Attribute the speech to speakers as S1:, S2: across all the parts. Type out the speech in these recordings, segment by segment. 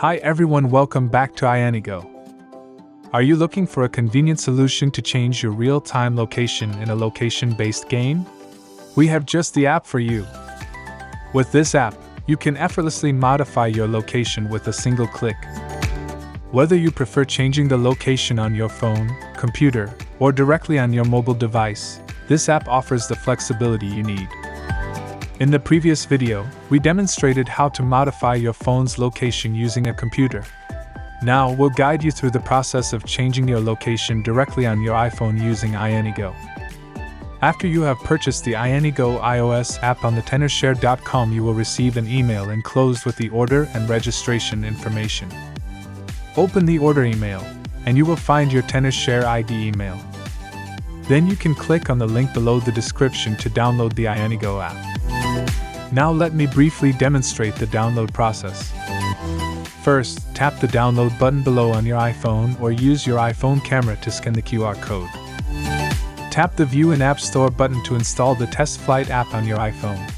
S1: Hi everyone, welcome back to iAnyGo. Are you looking for a convenient solution to change your real-time location in a location-based game? We have just the app for you. With this app, you can effortlessly modify your location with a single click. Whether you prefer changing the location on your phone, computer, or directly on your mobile device, this app offers the flexibility you need. In the previous video, we demonstrated how to modify your phone's location using a computer. Now we'll guide you through the process of changing your location directly on your iPhone using iAnyGo. After you have purchased the iAnyGo iOS app on the tenorshare.com, you will receive an email enclosed with the order and registration information. Open the order email, and you will find your TenorShare ID email. Then you can click on the link below the description to download the iAnyGo app. Now let me briefly demonstrate the download process. First, tap the download button below on your iPhone or use your iPhone camera to scan the QR code. Tap the View in App Store button to install the Test Flight app on your iPhone.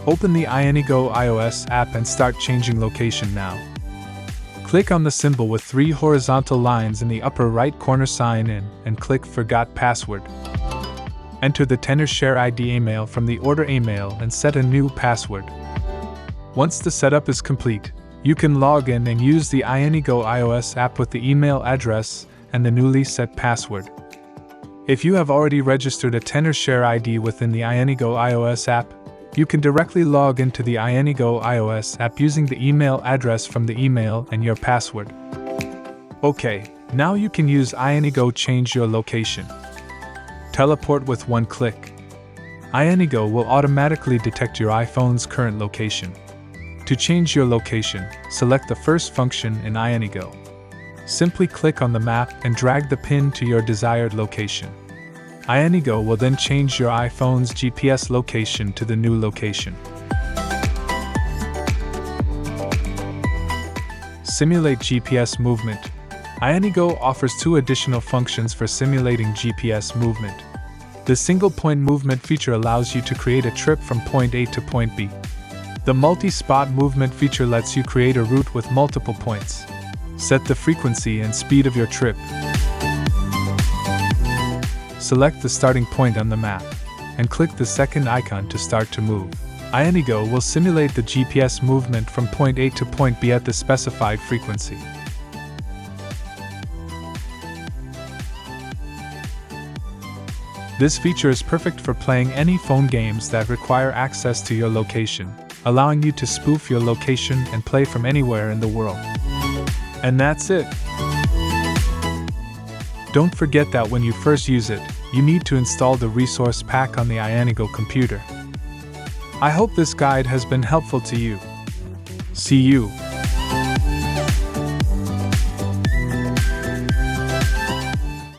S1: Open the iAnyGo iOS app and start changing location now. Click on the symbol with 3 horizontal lines in the upper right corner, Sign In, and click Forgot Password. Enter the TenorShare ID email from the order email and set a new password. Once the setup is complete, you can log in and use the iAnyGo iOS app with the email address and the newly set password. If you have already registered a TenorShare ID within the iAnyGo iOS app, you can directly log into the iAnyGo iOS app using the email address from the email and your password. Okay, now you can use iAnyGo change your location. Teleport with one click. iAnyGo will automatically detect your iPhone's current location. To change your location, select the first function in iAnyGo. Simply click on the map and drag the pin to your desired location. iAnyGo will then change your iPhone's GPS location to the new location. Simulate GPS movement. iAnyGo offers 2 additional functions for simulating GPS movement. The single-point movement feature allows you to create a trip from point A to point B. The multi-spot movement feature lets you create a route with multiple points. Set the frequency and speed of your trip. Select the starting point on the map, and click the second icon to start to move. iAnyGo will simulate the GPS movement from point A to point B at the specified frequency. This feature is perfect for playing any phone games that require access to your location, allowing you to spoof your location and play from anywhere in the world. And that's it! Don't forget that when you first use it, you need to install the resource pack on the iAnyGo computer. I hope this guide has been helpful to you. See you!